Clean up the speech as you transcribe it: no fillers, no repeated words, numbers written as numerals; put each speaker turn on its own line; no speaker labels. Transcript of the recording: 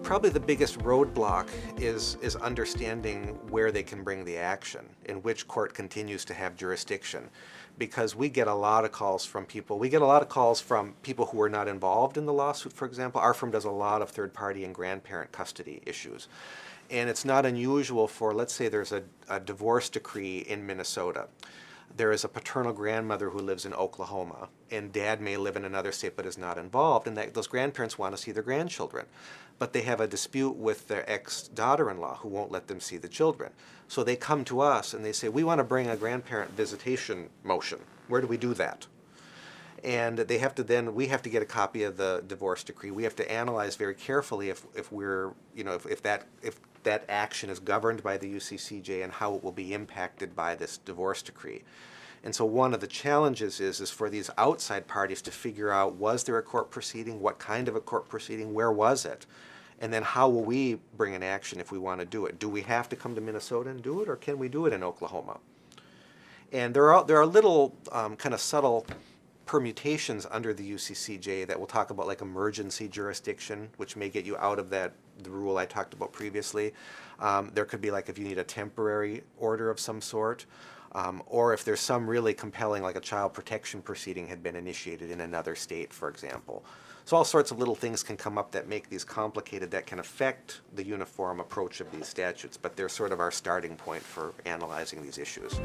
probably the biggest roadblock is understanding where they can bring the action, in which court continues to have jurisdiction. Because we get a lot of calls from people. We get a lot of calls from people who are not involved in the lawsuit, for example. Our firm does a lot of third-party and grandparent custody issues. And it's not unusual for, let's say there's a divorce decree in Minnesota. There is a paternal grandmother who lives in Oklahoma, and dad may live in another state but is not involved, and those grandparents want to see their grandchildren. But they have a dispute with their ex-daughter-in-law who won't let them see the children. So they come to us and they say, we want to bring a grandparent visitation motion. Where do we do that? And they have to then, we have to get a copy of the divorce decree. We have to analyze very carefully if we're, if that action is governed by the UCCJ and how it will be impacted by this divorce decree. And so one of the challenges is for these outside parties to figure out, was there a court proceeding? What kind of a court proceeding? Where was it? And then how will we bring an action if we want to do it? Do we have to come to Minnesota and do it, or can we do it in Oklahoma? And there are little kind of subtle permutations under the UCCJ that we'll talk about, like emergency jurisdiction, which may get you out of the rule I talked about previously. There could be, like, if you need a temporary order of some sort, or if there's some really compelling, like a child protection proceeding had been initiated in another state, for example. So all sorts of little things can come up that make these complicated, that can affect the uniform approach of these statutes, but they're sort of our starting point for analyzing these issues.